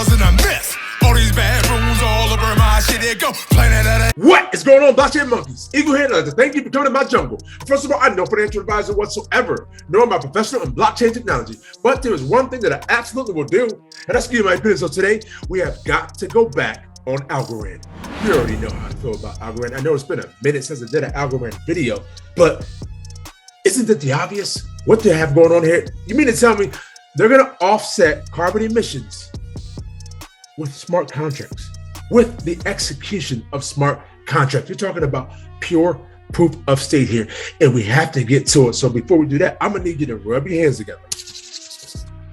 causing a mess. All these bad rules all over my shit. Here go, planet of that. What is going on, blockchain monkeys? Eagle here, I'd like to thank you for coming to my jungle. First of all, I'm no financial advisor whatsoever, nor am I professional in blockchain technology. But there is one thing that I absolutely will do, and that's give you my opinion. So today, we have got to go back on Algorand. You already know how I feel about Algorand. I know it's been a minute since I did an Algorand video, but isn't it the obvious? What they have going on here? You mean to tell me they're gonna offset carbon emissions with smart contracts, with the execution of smart contracts? You're talking about pure proof of stake here, and we have to get to it. So before we do that, I'm gonna need you to rub your hands together,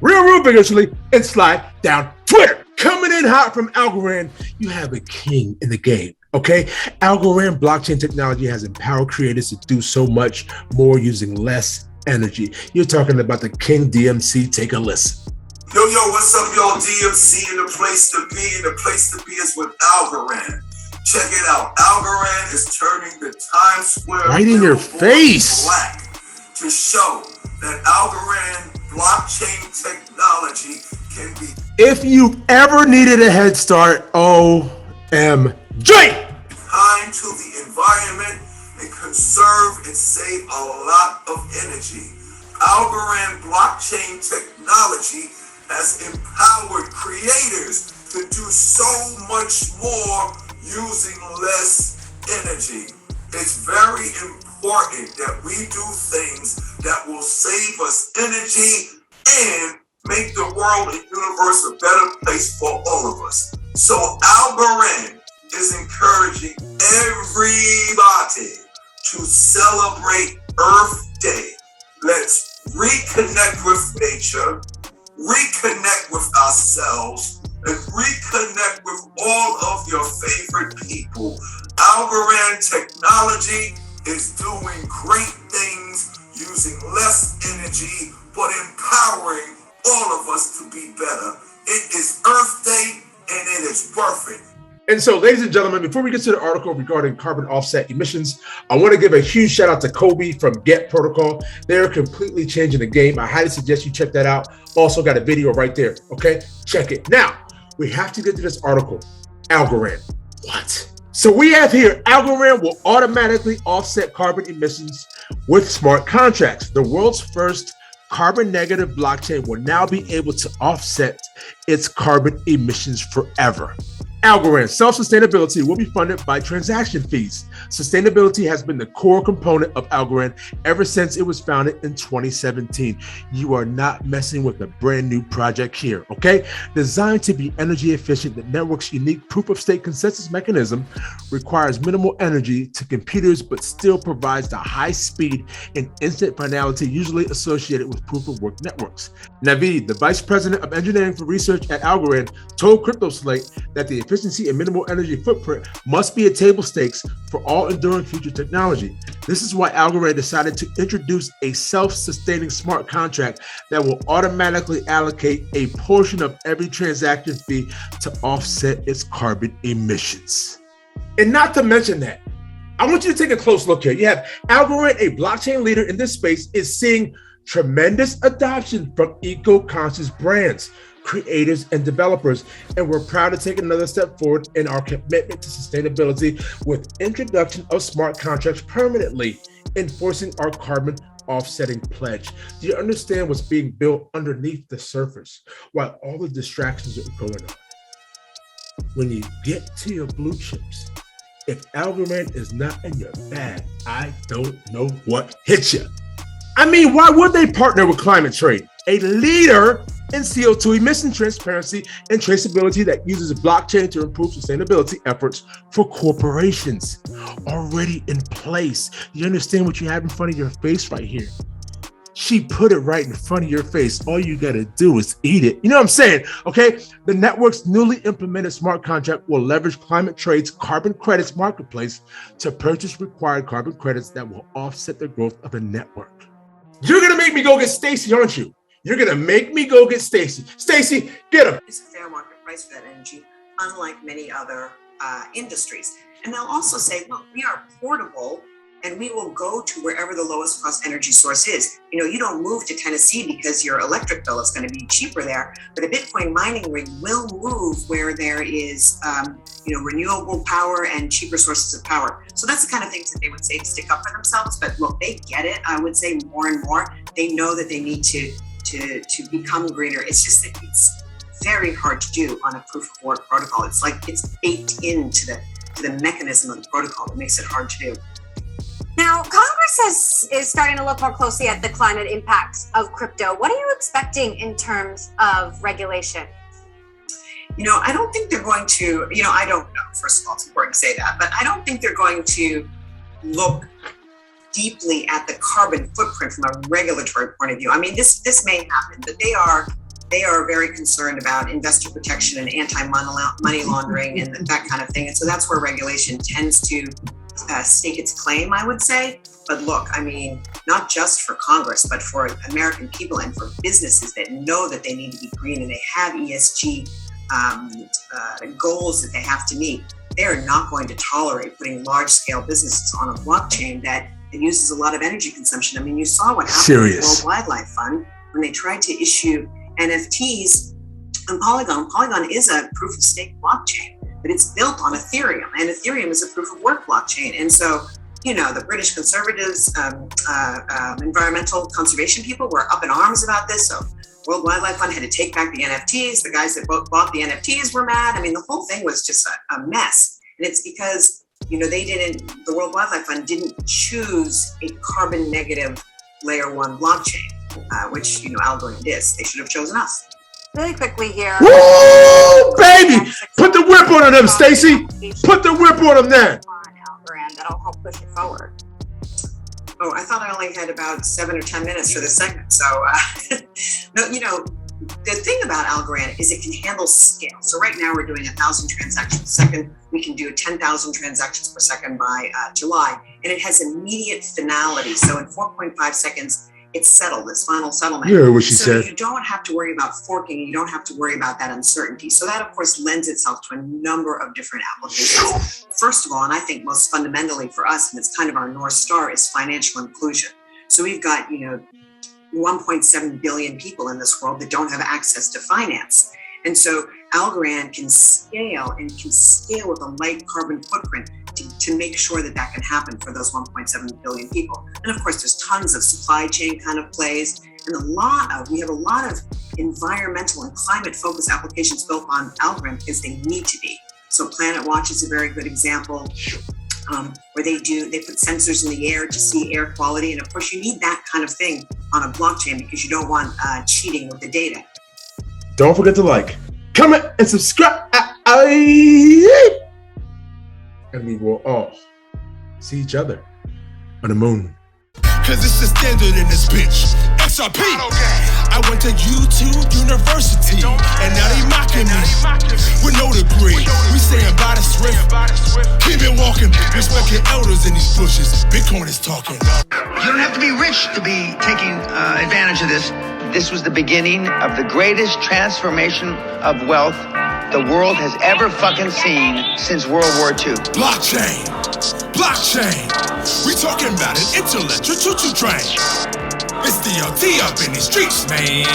real vigorously, and slide down Twitter. Coming in hot from Algorand, you have a king in the game, okay? Algorand blockchain technology has empowered creators to do so much more using less energy. You're talking about the King DMC. Take a listen. Yo, what's up, y'all? DMC, and the place to be, and the place to be is with Algorand. Check it out. Algorand is turning the Times Square right in your face black to show that Algorand blockchain technology can be. If you ever needed a head start, OMG! Kind to the environment and conserve and save a lot of energy. Algorand blockchain technology has empowered creators to do so much more using less energy. It's very important that we do things that will save us energy and make the world and universe a better place for all of us. So Algorand is encouraging everybody to celebrate Earth Day. Let's reconnect with nature, reconnect with ourselves, and reconnect with all of your favorite people. Algorand technology is doing great things using less energy, but empowering all of us to be better. It is Earth Day, and it is worth it. And so, ladies and gentlemen, before we get to the article regarding carbon offset emissions, I want to give a huge shout out to Kobe from Get Protocol. They're completely changing the game. I highly suggest you check that out. Also got a video right there, okay? Check it. Now, we have to get to this article. Algorand. What? So we have here, Algorand will automatically offset carbon emissions with smart contracts. The world's first carbon negative blockchain will now be able to offset its carbon emissions forever. Algorand self-sustainability will be funded by transaction fees. Sustainability has been the core component of Algorand ever since it was founded in 2017. You are not messing with a brand new project here, okay? Designed to be energy efficient, the network's unique proof of stake consensus mechanism requires minimal energy to computers, but still provides the high speed and instant finality usually associated with proof of work networks. Naveed, the vice president of engineering for research at Algorand, told CryptoSlate that the efficiency and minimal energy footprint must be a table stakes for all enduring future technology. This is why Algorand decided to introduce a self-sustaining smart contract that will automatically allocate a portion of every transaction fee to offset its carbon emissions. And not to mention that, I want you to take a close look here. You have Algorand, a blockchain leader in this space, is seeing tremendous adoption from eco-conscious brands, creators, and developers, and we're proud to take another step forward in our commitment to sustainability with introduction of smart contracts permanently enforcing our carbon offsetting pledge. Do you understand what's being built underneath the surface while all the distractions are going on? When you get to your blue chips, if Algorand is not in your bag, I don't know what hits you. I mean, why would they partner with Climate Trade, a leader in CO2 emission transparency and traceability that uses blockchain to improve sustainability efforts for corporations? Already in place. You understand what you have in front of your face right here? She put it right in front of your face. All you got to do is eat it. You know what I'm saying? Okay. The network's newly implemented smart contract will leverage Climate Trade's carbon credits marketplace to purchase required carbon credits that will offset the growth of the network. You're going to make me go get Staci, aren't you? You're going to make me go get Staci. Staci, get him. It's a fair market price for that energy, unlike many other industries. And they'll also say, look, we are portable and we will go to wherever the lowest cost energy source is. You don't move to Tennessee because your electric bill is going to be cheaper there, but a Bitcoin mining rig will move where there is, renewable power and cheaper sources of power. So that's the kind of things that they would say to stick up for themselves. But look, they get it. I would say more and more, they know that they need to become greener. It's just that it's very hard to do on a proof of work protocol. It's like it's baked into the mechanism of the protocol that makes it hard to do. Now, Congress is starting to look more closely at the climate impacts of crypto. What are you expecting in terms of regulation? I don't think they're going to, I don't know. First of all, it's important to say that, but I don't think they're going to look deeply at the carbon footprint from a regulatory point of view. I mean, this may happen, but they are very concerned about investor protection and anti-money laundering and that kind of thing. And so that's where regulation tends to stake its claim, I would say. But look, I mean, not just for Congress, but for American people and for businesses that know that they need to be green and they have ESG goals that they have to meet. They are not going to tolerate putting large-scale businesses on a blockchain that uses a lot of energy consumption. I mean, you saw what happened with the World Wildlife Fund when they tried to issue NFTs on Polygon. Polygon is a proof-of-stake blockchain, but it's built on Ethereum, and Ethereum is a proof-of-work blockchain. And so, the British conservatives, environmental conservation people were up in arms about this. So World Wildlife Fund had to take back the NFTs. The guys that bought the NFTs were mad. I mean, the whole thing was just a mess. And it's because, the World Wildlife Fund didn't choose a carbon negative layer 1 blockchain, which, Algorand is. They should have chosen us. Really quickly here. Woo, baby! Put the whip on them, Staci. Put the whip on them then. Algorand, that'll help push it forward. Oh, I thought I only had about 7 or 10 minutes for this segment. So, no, the thing about Algorand is it can handle scale. So right now we're doing 1,000 transactions a second. We can do 10,000 transactions per second by July, and it has immediate finality. So in 4.5 seconds, it's settled, it's final settlement. You heard what she said. So you don't have to worry about forking, you don't have to worry about that uncertainty. So that, of course, lends itself to a number of different applications. First of all, and I think most fundamentally for us, and it's kind of our North Star, is financial inclusion. So we've got, 1.7 billion people in this world that don't have access to finance. And so Algorand can scale with a light carbon footprint to make sure that can happen for those 1.7 billion people. And of course, there's tons of supply chain kind of plays, and we have a lot of environmental and climate focused applications built on Algorand because they need to be. So Planet Watch is a very good example, where they put sensors in the air to see air quality. And of course, you need that kind of thing on a blockchain because you don't want cheating with the data. Don't forget to like, comment, and subscribe. And we will all see each other on the moon. Cause it's the standard in this bitch. XRP. I went to YouTube University, and now they mocking me with no degree. We saying by the swift, keep it walking. Respecting elders in these bushes. Bitcoin is talking. You don't have to be rich to be taking advantage of this. This was the beginning of the greatest transformation of wealth the world has ever fucking seen since World War II. Blockchain. We talking about an intellectual choo-choo train. It's DLT up in these streets, man.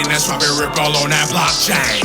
That's why we rip all on that blockchain.